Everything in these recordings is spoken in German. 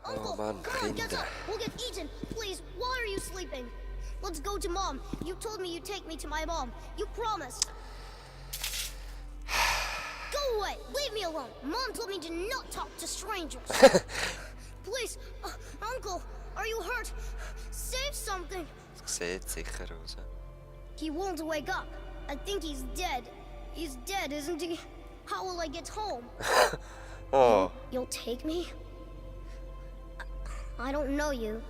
Uncle, Mann, come on, get Kinder. up. We'll get eaten. Please, why are you sleeping? Let's go to Mom. You told me you'd take me to my mom. You promised. Go away. Leave me alone. Mom told me to not talk to strangers. Please, Uncle, are you hurt? Say something. Sieht sicher aus. He won't wake up. I think he's dead. He's dead, isn't he? How will I get home? Oh. You'll take me? I don't know you.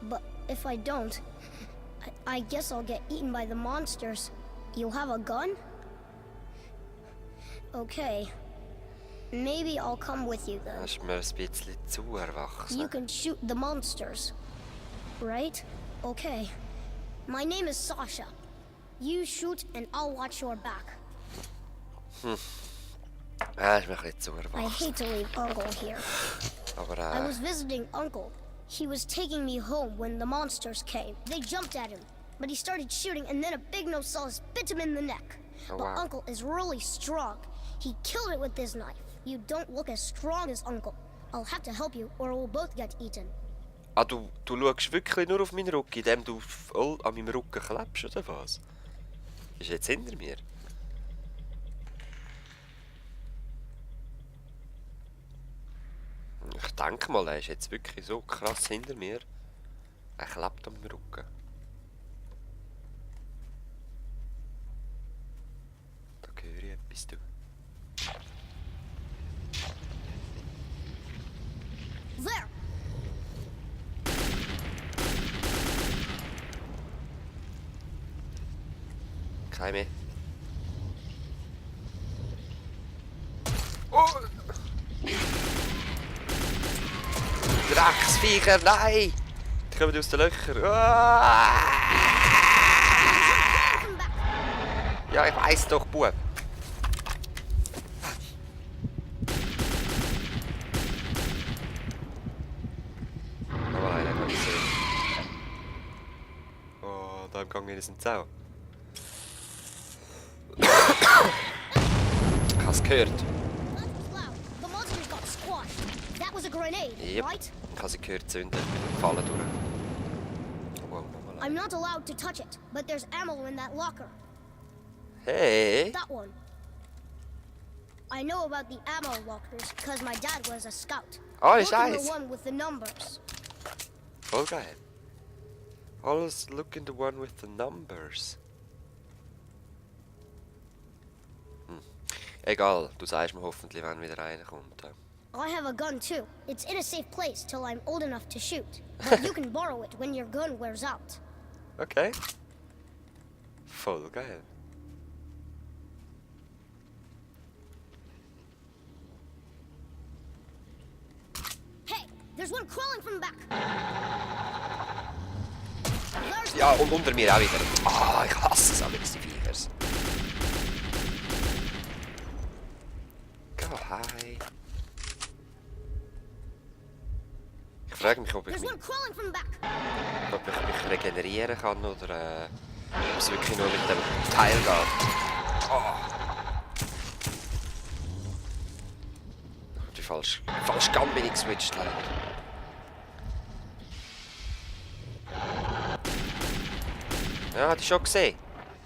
But if I don't, I guess I'll get eaten by the monsters. You'll have a gun? Okay. Maybe I'll come with you then. Das ist mir ein bisschen zu erwachsen. You can shoot the monsters. Right? Okay. My name is Sasha. You shoot and I'll watch your back. Das ist mir ein bisschen zu I erwachsen. hate to leave Uncle here. Aber I was visiting Uncle. He was taking me home when the monsters came. They jumped at him, but he started shooting and then a big nosaurus bit him in the neck. Oh, But wow. Uncle is really strong. He killed it with his knife. You don't look as strong as Uncle. I'll have to help you or we'll both get eaten. Ah, du schaust wirklich nur auf meinen Rücken, indem du voll an meinem Rücken klebst, oder was? Ist jetzt hinter mir? Ich denke mal, er ist jetzt wirklich so krass hinter mir. Er klebt an meinem Rücken. Da höre ich etwas, du. There! Kein mehr. Oh! Drecksviecher, nein! Die kommen aus den Löchern. Ah! Ja, ich weiss doch, Bub. Aber nein, kann ich sehen. Oh, da im Gang sind sie auch. Ich hab's gehört. That was loud. The monsters got squashed. That was a grenade, Yep. right? Ich habe sie gehört zünden. Fallen durch. Wow, nochmal. I'm not allowed to touch it, but there's ammo in that locker. Hey! That one. I know about the ammo lockers because my dad was a scout. Oh, Look in the Scheiße! one with the numbers. Voll geil. Always look in the one with the numbers. Egal, du sagst mir hoffentlich, wenn wieder einer kommt. I have a gun too. It's in a safe place till I'm old enough to shoot. But you can borrow it when your gun wears out. Okay. Voll geil. Hey, there's one crawling from back. There's Ja, und unter mir auch wieder. Ah, ich hasse es, Alex, die Viechers. Go, hi. Ich frage mich, ob ich there's mich, one crawling from back. ob ich mich regenerieren kann oder ob es wirklich nur mit dem Teil geht. Oh. Die falsch Gun bin ich geswitcht, leider. Ja, hat ich schon gesehen.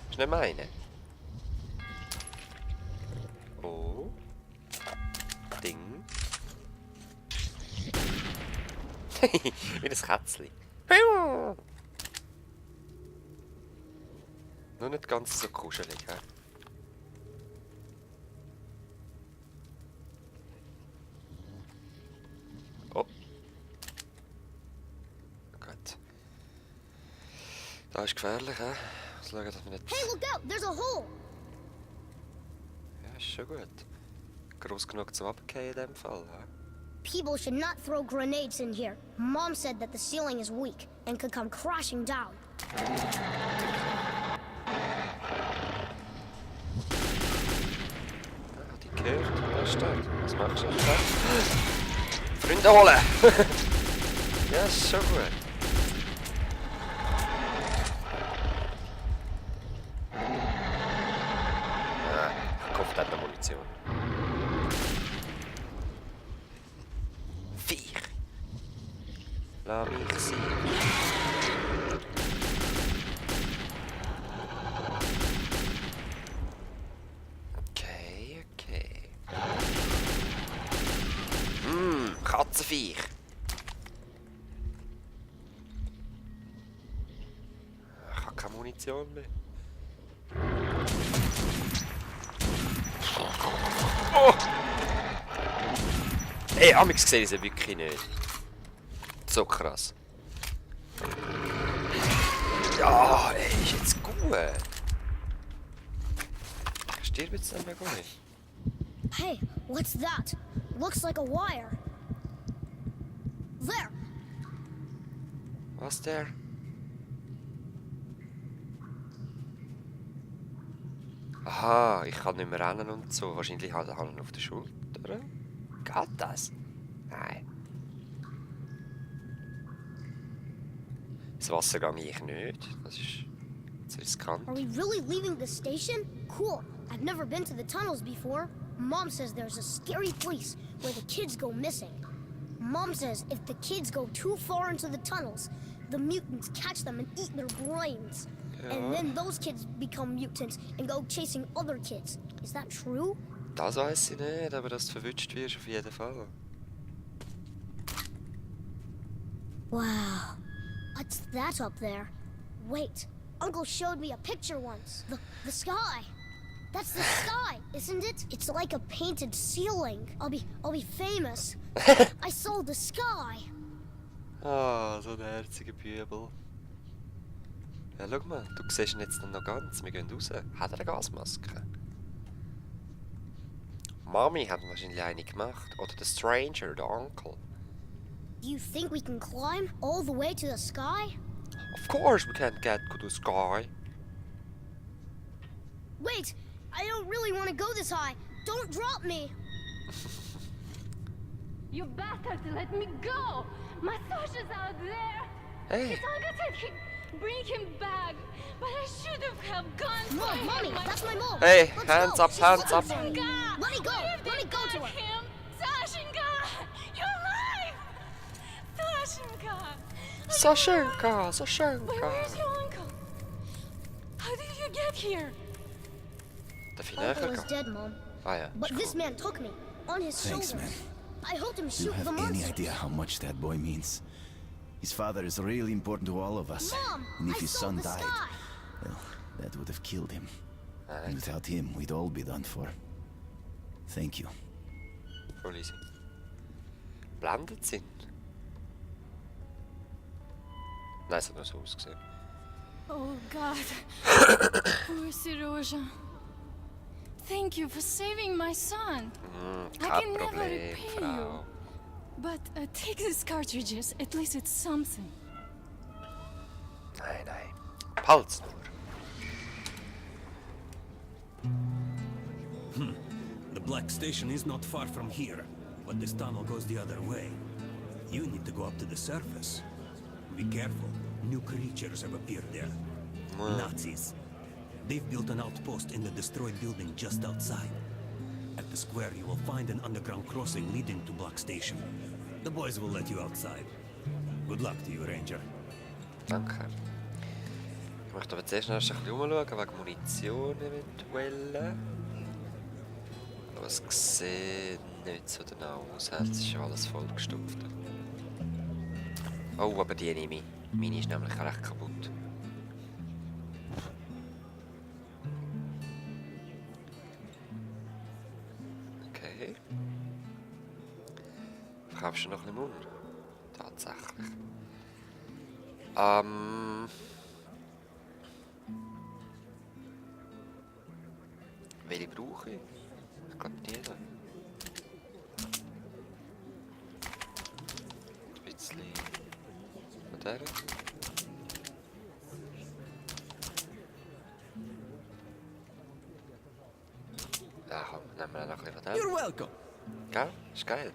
Ist nicht meine. Oh. Ding. Wie ein Kätzchen. Nur nicht ganz so kuschelig, hä? Oh. Gut. Da ist gefährlich, hä? Schauen, dass wir nicht... Hey, look out! There's a hole. Ja, ist schon gut. Gross genug zum Abgehen in dem Fall, hä? People should not throw grenades in here. Mom said that the ceiling is weak and could come crashing down. Ah, die gehört. Ja, stark. Was machst du jetzt? Freunde holen! Ja, ist schon gut. Ja, ich hoffe, der hat noch Munition. Viech! Lass mich sein. Okay, okay. Katzenviech. Ich habe keine Munition mehr. Oh! Ey, amigs sehe ich sie wirklich nicht. So krass. Ja, ey, ist jetzt gut. Ich sterbe jetzt dann gar nicht. Hey, what's that? Looks like a wire. There! Was der? Aha, ich kann nicht mehr rennen und so. Wahrscheinlich hat er ihn auf der Schulter. Geht das? Nein. Das Wasser gehe ich nicht. Das ist zu riskant. Are we really leaving the station? Cool. I've never been to the tunnels before. Mom says there's a scary place where the kids go missing. Mom says if the kids go too far into the tunnels, the mutants catch them and eat their brains. And then those kids become mutants and go chasing other kids. Is that true? Das weiß ich nicht, aber dass du verwünscht wirst auf jeden Fall. Wow. What's that up there? Wait, Uncle showed me a picture once. The sky. That's the sky, isn't it? It's like a painted ceiling. I'll be famous. I saw the sky. Ah, so ein herziger Bübel. Ja, schau mal, du siehst ihn jetzt noch ganz. Wir gehen raus. Hat er eine Gasmaske? Mami hat wahrscheinlich eine gemacht. Oder der Stranger, der Onkel. Do you think we can climb all the way to the sky? Of course we can get to the sky. Wait, I don't really want to go this high. Don't drop me. You bastard, let me go! My Sasha's out there! Hey. His uncle said he'd bring him back, but I should have gone to Mom, him. Mommy, that's my mom. Hey, Let's hands go. up, She's hands looking up. for me. Sashinka! Let me go. Let me go to her. Him. Sashinka! You're alive! Sashinka! Sashenka, Wait, Sashenka. where's your uncle? How did you get here? Darf ich Uncle näher is gehen? dead, Mom. Ah ja, But ist this cool. man took me on his Thanks, shoulders. man. I helped him Do you shoot have the any monsters. idea how much that boy means? His father is really important to all of us. Mom, And if I his saw son the died, sky. well, that would have killed him. And Alright, without him, we'd all be done for. Thank you. voll easy. Blendet sind? Nein, es hat nur so ausgesehen. Oh God. Poor Siroja. Thank you for saving my son. I Kein can never Problem, repay Frau. you. But take these cartridges. At least it's something. Nein, nein. Behalt's nur. The Black Station is not far from here, but this tunnel goes the other way. You need to go up to the surface. Be careful. New creatures have appeared there. Nazis. They've built an outpost in the destroyed building just outside. At the square, you will find an underground crossing leading to Black Station. The boys will let you outside. Good luck to you, Ranger. Danke. Ich möchte aber zuerst noch ein bisschen umschauen, wegen Munition eventuell. Aber es sieht nicht so danach aus. Es ist alles vollgestopft. Oh, aber die nehme ich. Meine ist nämlich recht kaputt. Okay. Verkaufst du noch ein bisschen Mund? Tatsächlich. Welche brauche ich? Ich glaube die da. Ein bisschen von der. Ja komm, nehmen wir noch ein bisschen von der. You're welcome. Gell? Ist geil.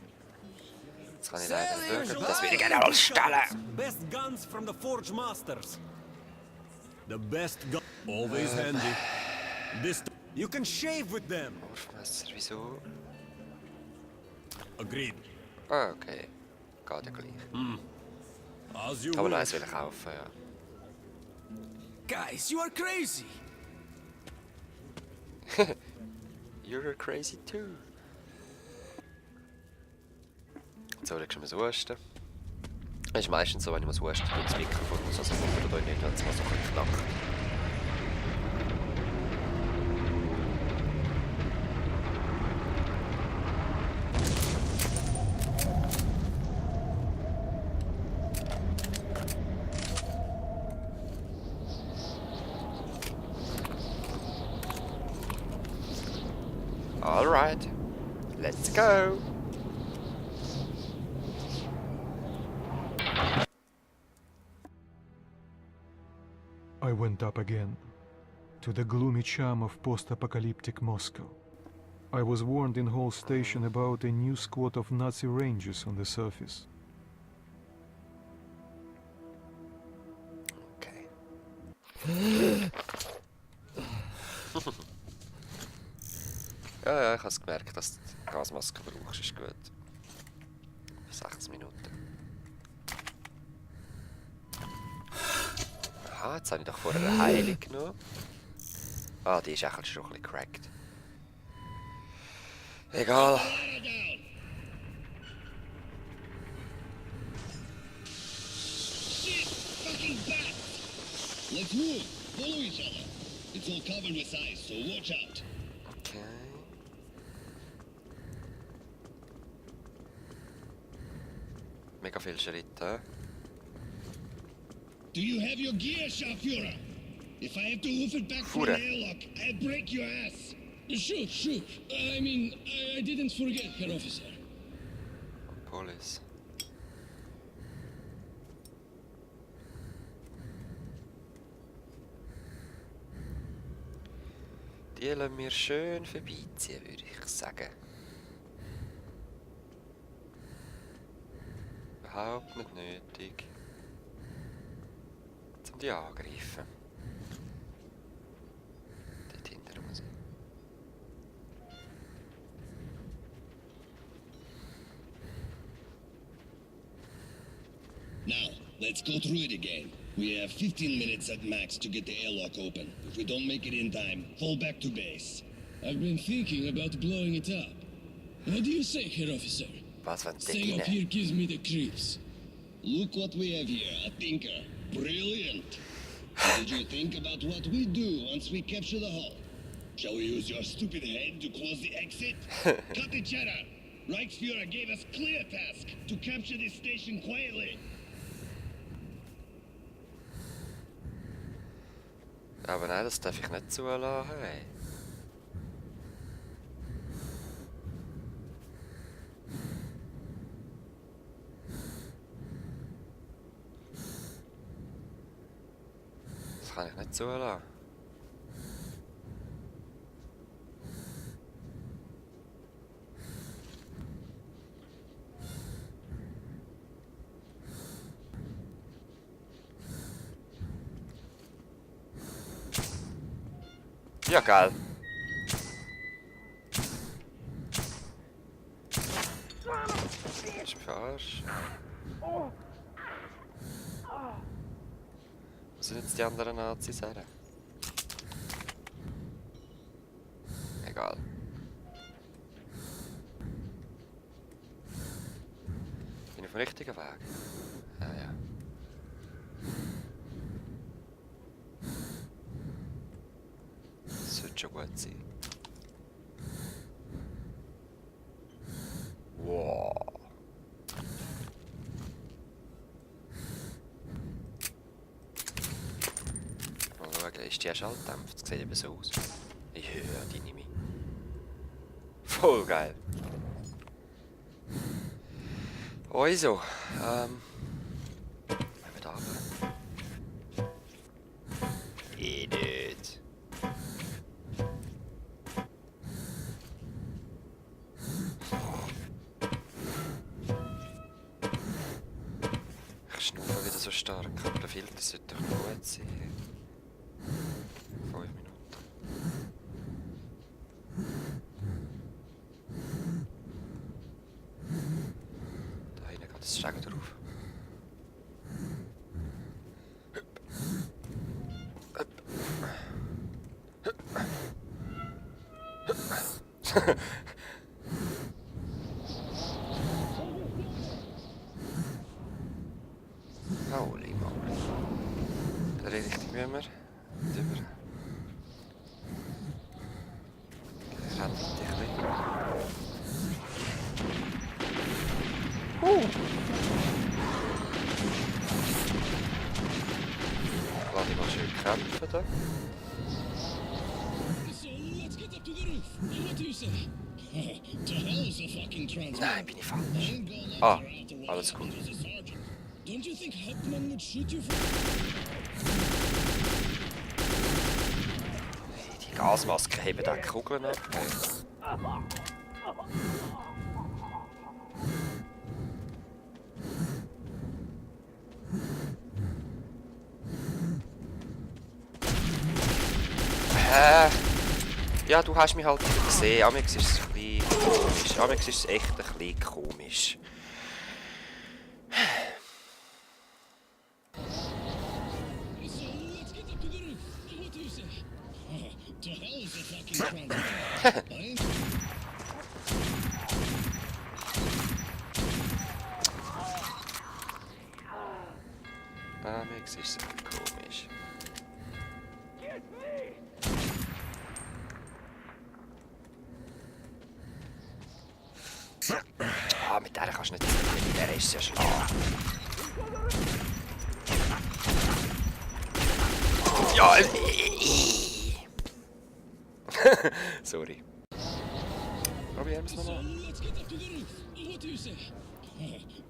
Jetzt kann ich leider wirklich das wieder gerne ausstellen. Best guns from the Forge Masters. The best gun. Always handy. This. You can shave with them. Wurfmesser, wieso? Agreed. Ah, okay. Geht ja gleich. As you Aber nein, wish. das will ich kaufen, ja. Guys, you are crazy! You're crazy too. Jetzt soll ich schon mal husten. Das ist meistens so, wenn ich muss husten, tut das Mikrofon muss also wundert euch nicht, wenn es mal so knackt. Alright, let's go! I went up again, to the gloomy charm of post-apocalyptic Moscow. I was warned in Hall Station about a new squad of Nazi Rangers on the surface. Okay. Ja, ich habe gemerkt, dass du die Gasmaske brauchst, ist gut. 6 Minuten. Aha, jetzt habe ich doch vorher eine Heilung genommen. Ah, die ist eigentlich schon ein bisschen cracked. Egal. Let's move. Follow each other. It's all covered with ice, so watch out. Okay. Mega viele Schritte. Do you have your gear, Scharführer? If I have to hoof it back from Führer. the airlock, I'll break your ass. Sure. I mean, I didn't forget, Herr Officer. Police. Die lassen wir schön vorbeiziehen, würde ich sagen. Überhaupt nicht nötig. Um die angreifen. Dort hinten muss ich. Now, let's go through it again. We have 15 minutes at max to get the airlock open. If we don't make it in time, fall back to base. I've been thinking about blowing it up. What do you say, Herr Officer? Was, wenn Staying dort up rein? here gives me the creeps. Look what we have here, a thinker. Brilliant. What did you think about what we do once we capture the hull? Shall we use your stupid head to close the exit? Cut the chatter. Reichsfuhrer gave us clear task to capture this station quietly. Aber nein, das darf ich nicht zulassen. Hey. Das kann ich nicht zulassen. Ja, geil. Ist mich verarscht. Was sind jetzt die anderen Nazis her? Egal. Bin ich auf dem richtigen Weg? Ja, ja. Das wird schon gut sein. Wow. Mal schauen, ist die Schalldämpfer? Das sieht eben so aus. Ja, die nehme ich. Voll geil. Also, wir da runter. Ich nicht. Ich schnaufe wieder so stark, aber der Filter sollte doch gut sein. 5 Minuten. Da hinten geht das Stegen drauf. Holy moly. Der Richtung müssen wir. Drüber. Ich renne dich ein bisschen. Lass dich mal schön kämpfen da. So, let's get up to the roof. What do you say? To hell is a fucking transport. Nein, bin ich falsch. I'm gonna Ah, enter out the alles window gut. as a sergeant. Don't you think Hauptmann would shoot you for... Die Gasmasken heben da Kugeln ab. Ja, du hast mich halt wieder gesehen. Amix ist es ein bisschen komisch. Amix ist es echt ein bisschen komisch. So, let's get up to the roof. What do you say? To hell is a fucking transport. I'm... Amix ist es ein bisschen komisch. Ah, mit der kannst du nicht ziehen. Mit der ist es ja schlau. Ja, sorry. Probieren wir es So, nochmal. let's get up to the roof. What do you say?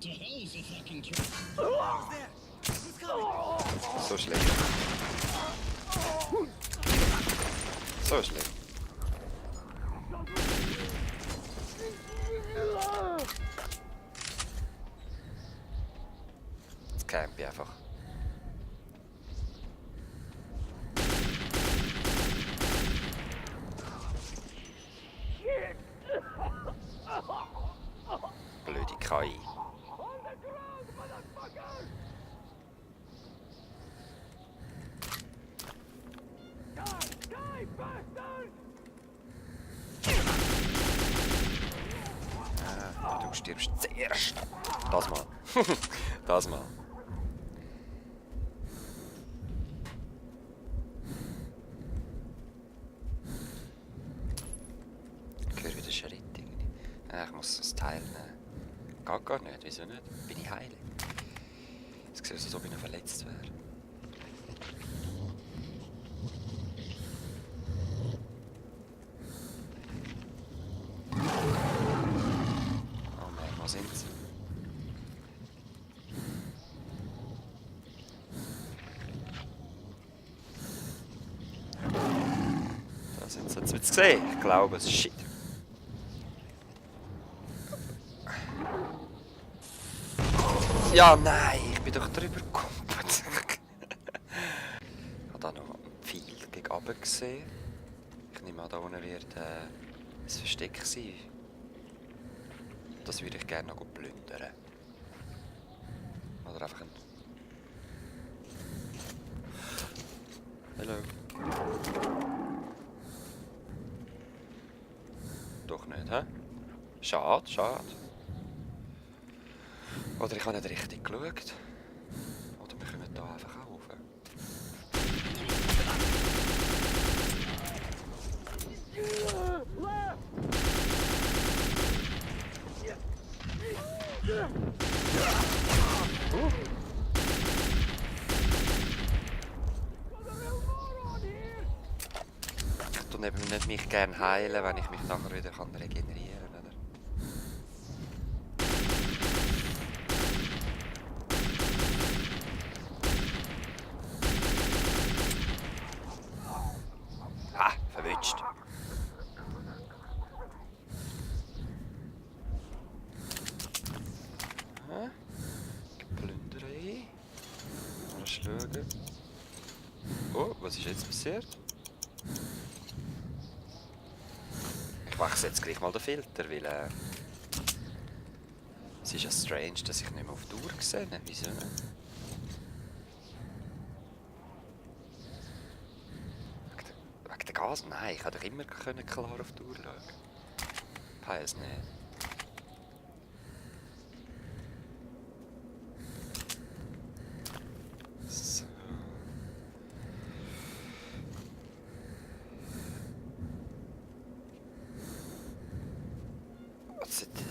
To hell is a fucking transport. So schlecht. So schlecht. Jetzt camp ich einfach. Blöde KI. Du stirbst zuerst. Das mal. Das mal. Ich höre wieder Schritte. Ich muss das Teil nehmen. Geht gar nicht. Wieso nicht? Bin ich heil? Es sieht aus, als ob ich noch verletzt wäre. Oh nein, wo sind sie? Da sind sie. Jetzt wird es gesehen. Ich glaube es. Shit. Ja, nein, ich bin doch drüber gekumpelt. Ich habe da noch einen Pfeil gegen oben gesehen. Ich nehme an, da unten wird ein Versteck sein. Das würde ich gerne noch plündern. Oder einfach ein... Hallo. Doch nicht, hä? Schade, schade. Oder ich habe nicht richtig geschaut. Oder wir kommen hier einfach rauf. Ich tue eben nicht mich gerne heilen, wenn ich mich nachher wieder regenerieren kann, oder? Ah, verwünscht. Aha. Plünderei. Mal schauen. Oh, was ist jetzt passiert? Ich wechsle jetzt gleich mal den Filter, weil es ist ja strange, dass ich nicht mehr auf die Uhr sehe. Wieso nicht? Wegen der Gas? Nein, ich hätte doch immer klar auf die Uhr schauen. keins nehmen. So. Was ist denn?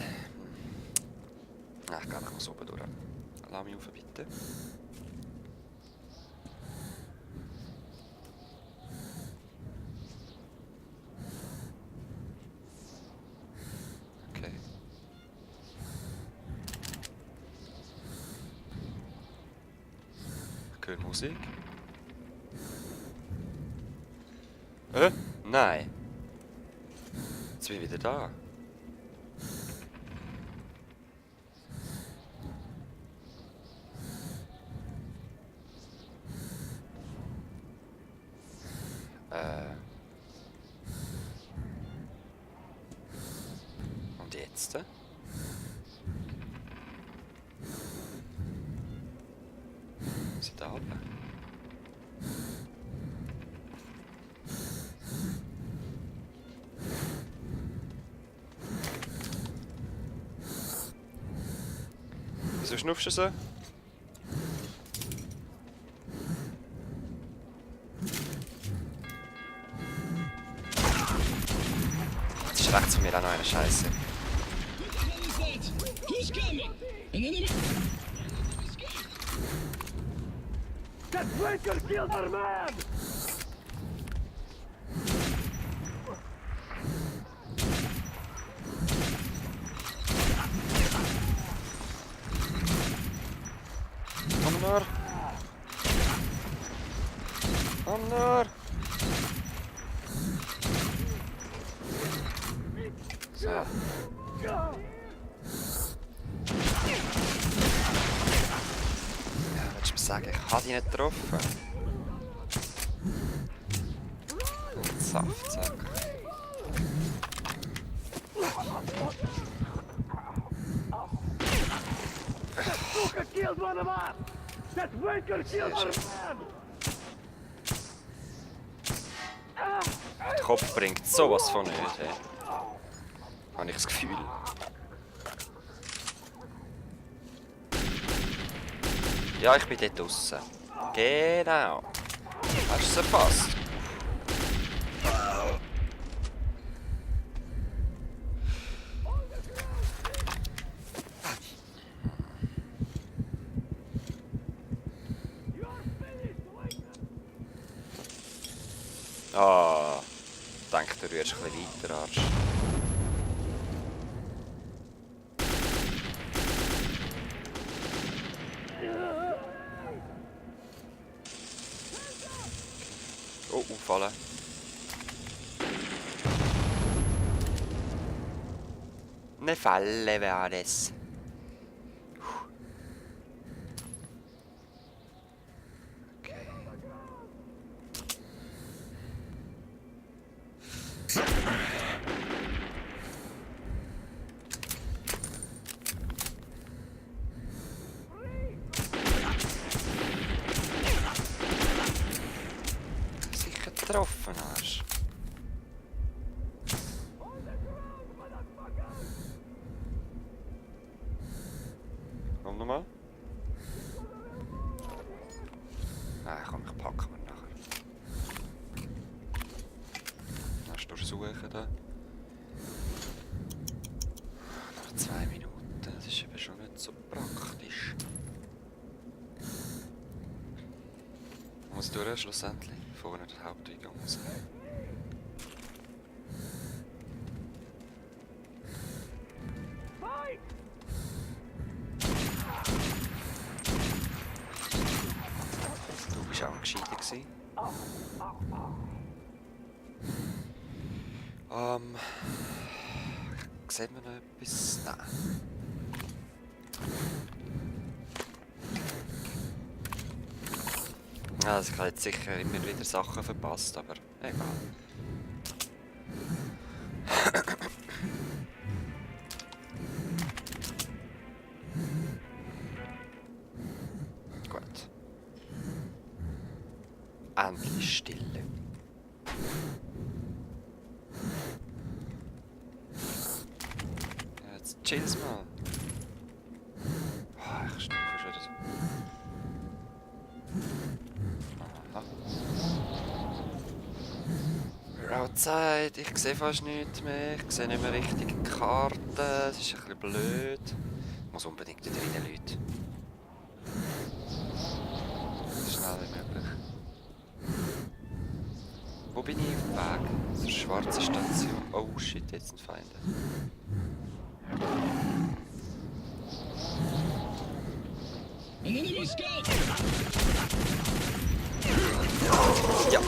Ach, ich gehe einfach mal so oben durch. Lass mich rauf, bitte. Okay. Ich höre Musik. Nein. Jetzt bin ich wieder da. Und jetzt? Was ist da oben? Wieso schnupfst du so? Das ist rechts von mir auch noch eine Scheiße. What the hell is that? Who's coming? An enemy? Kom naar. Kom naar. So. Ja, willst du mir sagen, ich habe dich nicht getroffen? Saftsack. Der Kopf bringt sowas von nicht, hey. Habe ich das Gefühl. Ja, ich bin dort draussen. Genau. Hast du es erfasst? Ah, ich denke, du rührst ein bisschen weiter, Arsch. Oh, auffallen. Eine Falle wäre das. Okay. Sicher getroffen hast. Komm nochmal. Nein, komm, ich packen wir nachher. Hast du durchsuchen da? Nach 2 Minuten, das ist eben schon nicht so praktisch. Muss durch, schlussendlich. Vorne der Haupteingang raus. Du bist auch ein Gescheiter gewesen. Sehen wir noch etwas? Nein. Ja, also ich habe jetzt sicher immer wieder Sachen verpasst, aber egal. Gut. Endlich Stille. chill's mal. Oh, ich schnaufe schon wieder so. Aha. We're outside, ich sehe fast nichts mehr. Ich sehe nicht mehr richtig die Karte. Das ist ein bisschen blöd. Ich muss unbedingt wieder rein, Leute. So schnell wie möglich. Wo bin ich auf dem Weg? Zur schwarzen Station. Oh shit, jetzt sind Feinde. An enemy scout! Ja!